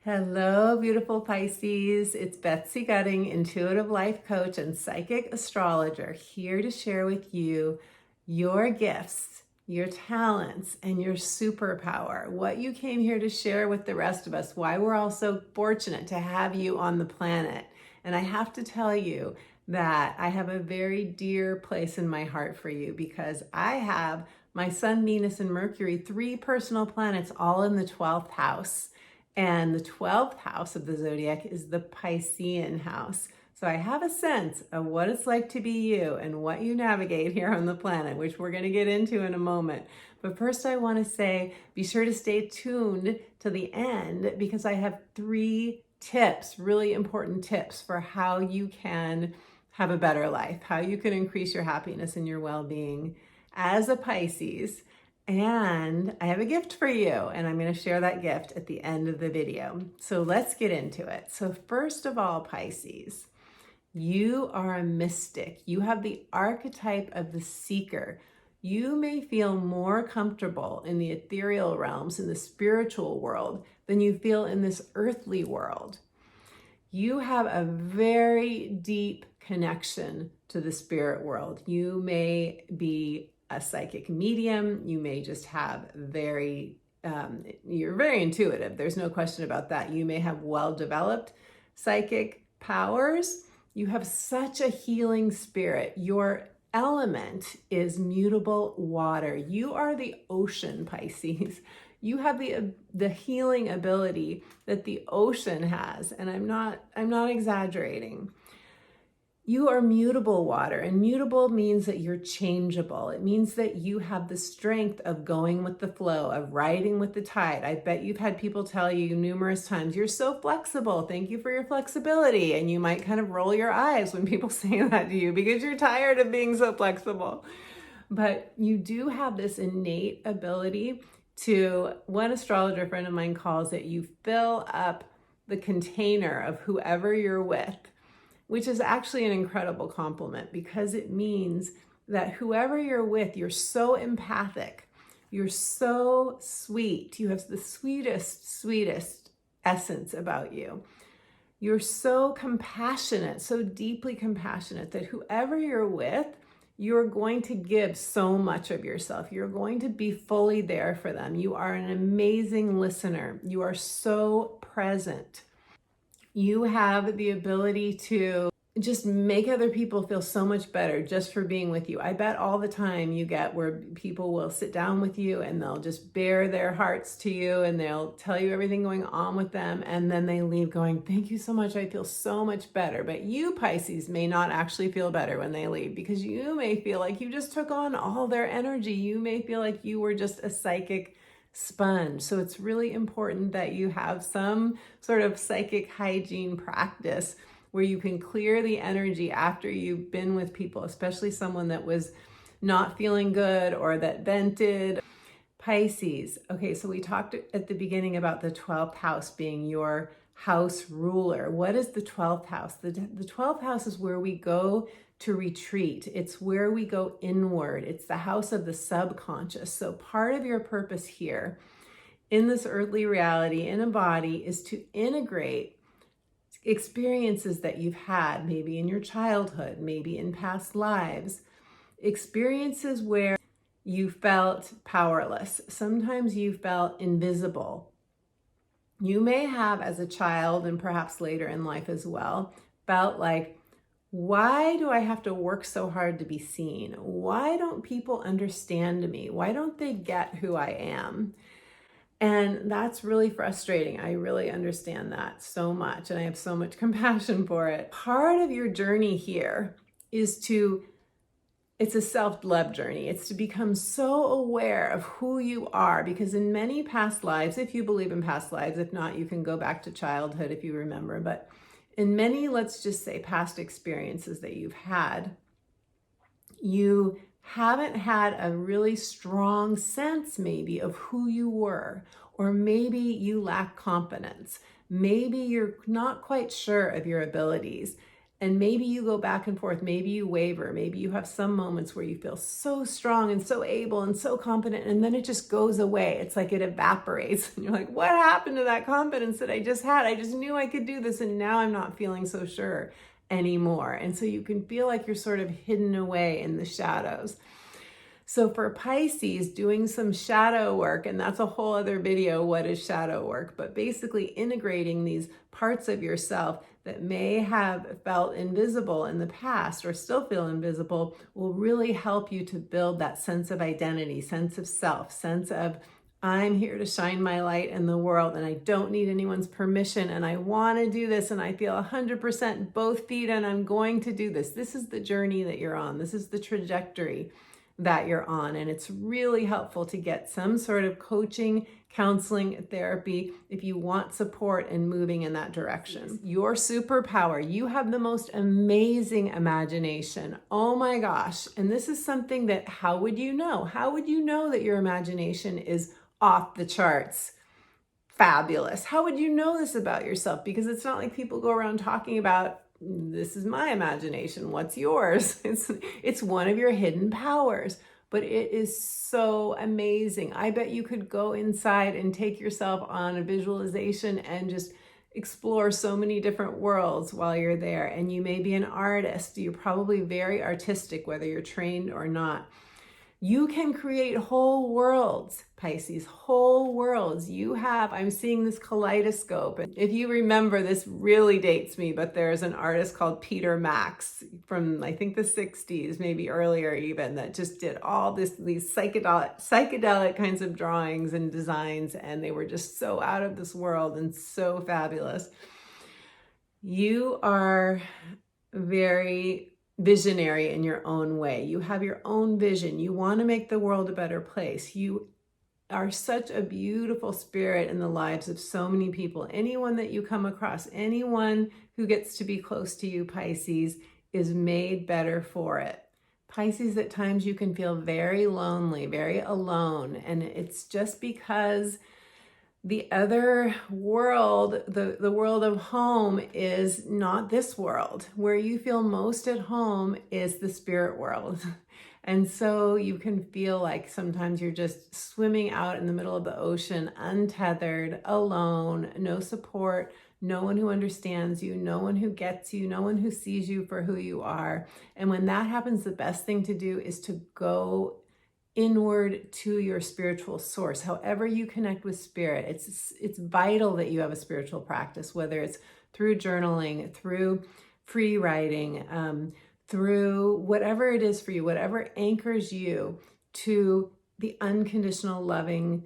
Hello, beautiful Pisces. It's Betsy Gutting, intuitive life coach and psychic astrologer, here to share with you your gifts, your talents, and your superpower. What you came here to share with the rest of us, why we're all so fortunate to have you on the planet. And I have to tell you that I have a very dear place in my heart for you because I have my Sun, Venus, and Mercury, 3 personal planets, all in the 12th house. And the 12th house of the zodiac is the Piscean house. So I have a sense of what it's like to be you and what you navigate here on the planet, which we're going to get into in a moment. But first I want to say, be sure to stay tuned to the end because I have 3 tips, really important tips for how you can have a better life, how you can increase your happiness and your well-being as a Pisces. And I have a gift for you, and I'm going to share that gift at the end of the video. So let's get into it. So first of all, Pisces, you are a mystic. You have the archetype of the seeker. You may feel more comfortable in the ethereal realms, in the spiritual world, than you feel in this earthly world. You have a very deep connection to the spirit world. You may be a psychic medium. You may just have you're very intuitive. There's no question about that. You may have well-developed psychic powers. You have such a healing spirit. Your element is mutable water. You are the ocean, Pisces. You have the healing ability that the ocean has, and I'm not exaggerating. You are mutable water, and mutable means that you're changeable. It means that you have the strength of going with the flow, of riding with the tide. I bet you've had people tell you numerous times, you're so flexible. Thank you for your flexibility. And you might kind of roll your eyes when people say that to you because you're tired of being so flexible. But you do have this innate ability to, one astrologer friend of mine calls it, you fill up the container of whoever you're with, which is actually an incredible compliment because it means that whoever you're with, you're so empathic, you're so sweet, you have the sweetest essence about you. You're so compassionate, so deeply compassionate that whoever you're with, you're going to give so much of yourself. You're going to be fully there for them. You are an amazing listener. You are so present. You have the ability to just make other people feel so much better just for being with you. I bet all the time you get where people will sit down with you and they'll just bare their hearts to you and they'll tell you everything going on with them, and then they leave going, thank you so much, I feel so much better. But you, Pisces, may not actually feel better when they leave because you may feel like you just took on all their energy. You may feel like you were just a psychic sponge. So it's really important that you have some sort of psychic hygiene practice where you can clear the energy after you've been with people, especially someone that was not feeling good or that vented. Pisces. Okay, so we talked at the beginning about the 12th house being your house ruler. What is the 12th house? The 12th house is where we go to retreat. It's where we go inward. It's the house of the subconscious. So part of your purpose here in this earthly reality in a body is to integrate experiences that you've had, maybe in your childhood, maybe in past lives, experiences where you felt powerless. Sometimes you felt invisible. You may have, as a child and perhaps later in life as well, felt like, why do I have to work so hard to be seen? Why don't people understand me? Why don't they get who I am? And that's really frustrating. I really understand that so much, and I have so much compassion for it. Part of your journey here is it's a self-love journey. It's to become so aware of who you are, because in many past lives, if you believe in past lives, if not, you can go back to childhood if you remember, but in many, let's just say, past experiences that you've had, you haven't had a really strong sense maybe of who you were, or maybe you lack confidence. Maybe you're not quite sure of your abilities. And maybe you go back and forth, maybe you waver, maybe you have some moments where you feel so strong and so able and so confident, and then it just goes away. It's like it evaporates. And you're like, what happened to that confidence that I just had? I just knew I could do this, and now I'm not feeling so sure anymore. And so you can feel like you're sort of hidden away in the shadows. So for Pisces, doing some shadow work, and that's a whole other video, what is shadow work? But basically integrating these parts of yourself that may have felt invisible in the past or still feel invisible will really help you to build that sense of identity, sense of self, sense of I'm here to shine my light in the world and I don't need anyone's permission and I want to do this and I feel 100% both feet and I'm going to do this. This is the journey that you're on. This is the trajectory that you're on. And it's really helpful to get some sort of coaching, counseling, therapy if you want support in moving in that direction. Your superpower, you have the most amazing imagination. Oh my gosh. And this is something that, how would you know? How would you know that your imagination is off the charts? Fabulous. How would you know this about yourself? Because it's not like people go around talking about, this is my imagination, what's yours? It's one of your hidden powers, but it is so amazing. I bet you could go inside and take yourself on a visualization and just explore so many different worlds while you're there. And you may be an artist. You're probably very artistic, whether you're trained or not. You can create whole worlds, Pisces, whole worlds. I'm seeing this kaleidoscope. If you remember, this really dates me, but there's an artist called Peter Max from, I think, the 60s, maybe earlier even, that just did all these psychedelic kinds of drawings and designs, and they were just so out of this world and so fabulous. You are very visionary in your own way. You have your own vision. You want to make the world a better place. You are such a beautiful spirit in the lives of so many people. Anyone that you come across, anyone who gets to be close to you, Pisces, is made better for it. Pisces, at times you can feel very lonely, very alone, and it's just because the other world, the world of home, is not this world. Where you feel most at home is the spirit world. And so you can feel like sometimes you're just swimming out in the middle of the ocean, untethered, alone, no support, no one who understands you, no one who gets you, no one who sees you for who you are. And when that happens, the best thing to do is to go inward to your spiritual source. However you connect with spirit, it's vital that you have a spiritual practice, whether it's through journaling, through free writing, through whatever it is for you, whatever anchors you to the unconditional loving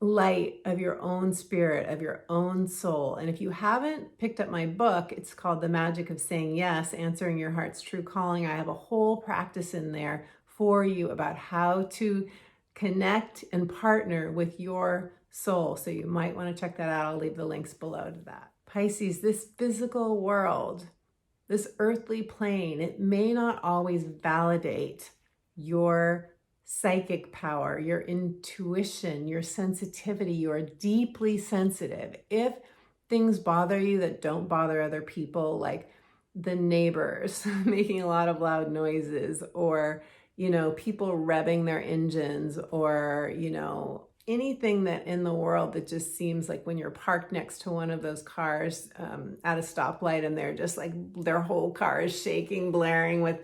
light of your own spirit, of your own soul. And if you haven't picked up my book, it's called The Magic of Saying Yes, Answering Your Heart's True Calling. I have a whole practice in there for you about how to connect and partner with your soul. So you might want to check that out. I'll leave the links below to that. Pisces, this physical world, this earthly plane, it may not always validate your psychic power, your intuition, your sensitivity. You are deeply sensitive. If things bother you that don't bother other people, like the neighbors making a lot of loud noises, or people revving their engines, or, anything that in the world that just seems like when you're parked next to one of those cars at a stoplight and they're just like, their whole car is shaking, blaring with,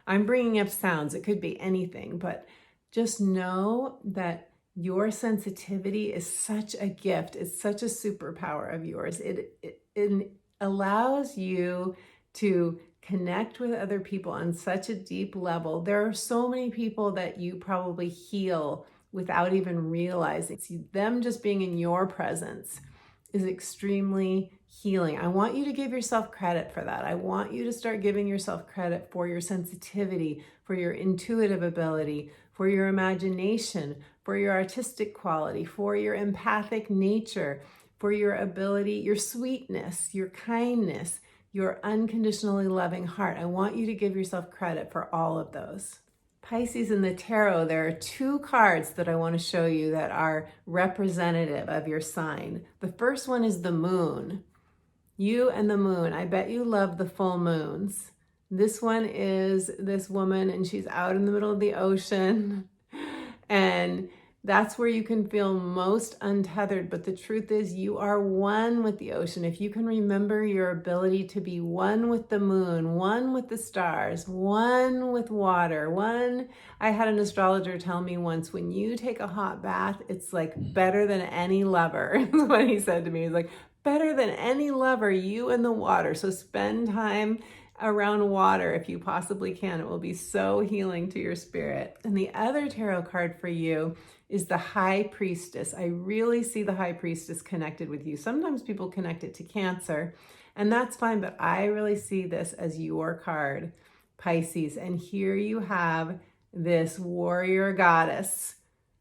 I'm bringing up sounds. It could be anything, but just know that your sensitivity is such a gift. It's such a superpower of yours. It allows you to connect with other people on such a deep level. There are so many people that you probably heal without even realizing. See, them just being in your presence is extremely healing. I want you to give yourself credit for that. I want you to start giving yourself credit for your sensitivity, for your intuitive ability, for your imagination, for your artistic quality, for your empathic nature, for your ability, your sweetness, your kindness, your unconditionally loving heart. I want you to give yourself credit for all of those. Pisces, in the tarot, there are two cards that I want to show you that are representative of your sign. The first one is the moon. You and the moon. I bet you love the full moons. This one is this woman, and she's out in the middle of the ocean. And that's where you can feel most untethered. But the truth is, you are one with the ocean. If you can remember your ability to be one with the moon, one with the stars, one with water, one. I had an astrologer tell me once, when you take a hot bath, it's like better than any lover. Is what he said to me. He's like, better than any lover, you and the water. So spend time around water if you possibly can. It will be so healing to your spirit. And the other tarot card for you is the High Priestess. I really see the High Priestess connected with you. Sometimes people connect it to Cancer, and that's fine, but I really see this as your card, Pisces. And here you have this warrior goddess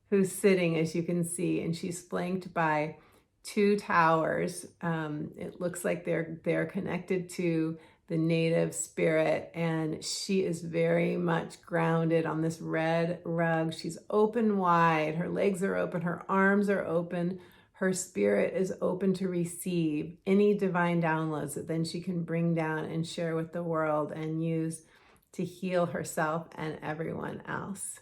who's sitting, as you can see, and she's flanked by two towers. It looks like they're connected to the native spirit, and she is very much grounded on this red rug. She's open wide, her legs are open, her arms are open, her spirit is open to receive any divine downloads that then she can bring down and share with the world and use to heal herself and everyone else.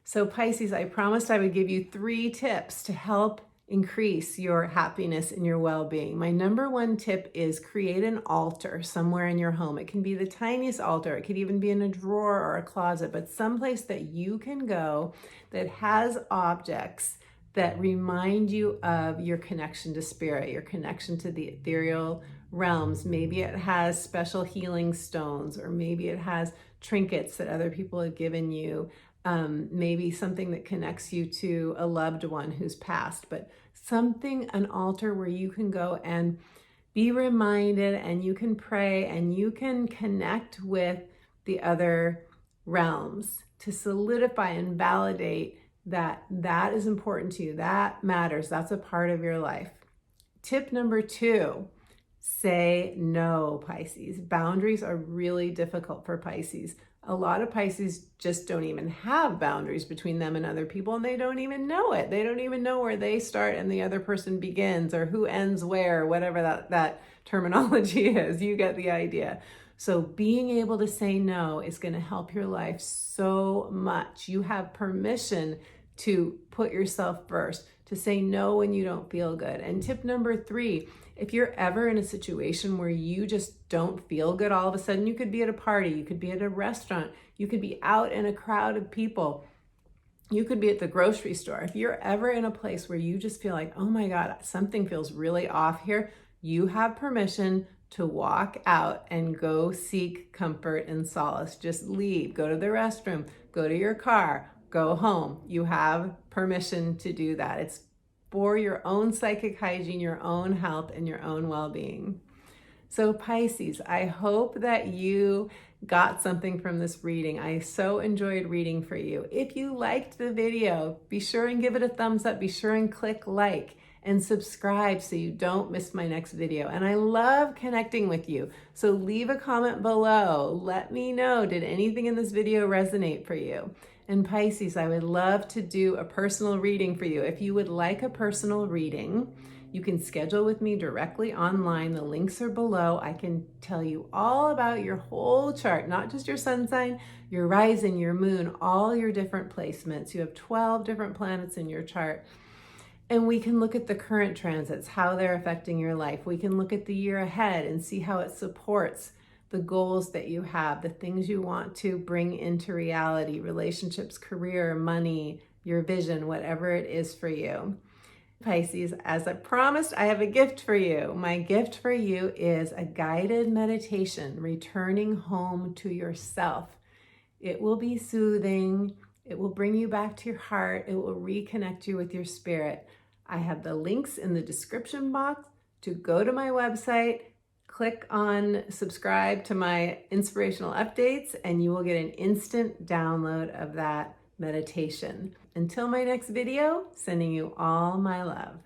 So Pisces, I promised I would give you 3 tips to help increase your happiness and your well-being. My number 1 tip is create an altar somewhere in your home. It can be the tiniest altar. It could even be in a drawer or a closet, but someplace that you can go that has objects that remind you of your connection to spirit, your connection to the ethereal realms. Maybe it has special healing stones, or maybe it has trinkets that other people have given you. Maybe something that connects you to a loved one who's passed, but something, an altar where you can go and be reminded, and you can pray, and you can connect with the other realms to solidify and validate that that is important to you, that matters, that's a part of your life. Tip number 2, say no, Pisces. Boundaries are really difficult for Pisces. A lot of Pisces just don't even have boundaries between them and other people, and they don't even know it. They don't even know where they start and the other person begins, or who ends where, whatever that terminology is. You get the idea. So being able to say no is going to help your life so much. You have permission to put yourself first, to say no when you don't feel good. And tip number 3, if you're ever in a situation where you just don't feel good all of a sudden, you could be at a party, you could be at a restaurant, you could be out in a crowd of people, you could be at the grocery store. If you're ever in a place where you just feel like, oh my God, something feels really off here, you have permission to walk out and go seek comfort and solace. Just leave, go to the restroom, go to your car, go home. You have permission to do that. It's for your own psychic hygiene, your own health, and your own well-being. So Pisces, I hope that you got something from this reading. I so enjoyed reading for you. If you liked the video, be sure and give it a thumbs up. Be sure and click like and subscribe so you don't miss my next video. And I love connecting with you. So leave a comment below. Let me know, did anything in this video resonate for you? And Pisces, I would love to do a personal reading for you. If you would like a personal reading, you can schedule with me directly online. The links are below. I can tell you all about your whole chart, not just your sun sign, your rising, your moon, all your different placements. You have 12 different planets in your chart. And we can look at the current transits, how they're affecting your life. We can look at the year ahead and see how it supports the goals that you have, the things you want to bring into reality, relationships, career, money, your vision, whatever it is for you. Pisces, as I promised, I have a gift for you. My gift for you is a guided meditation, returning home to yourself. It will be soothing. It will bring you back to your heart. It will reconnect you with your spirit. I have the links in the description box to go to my website, click on subscribe to my inspirational updates, and you will get an instant download of that meditation. Until my next video, sending you all my love.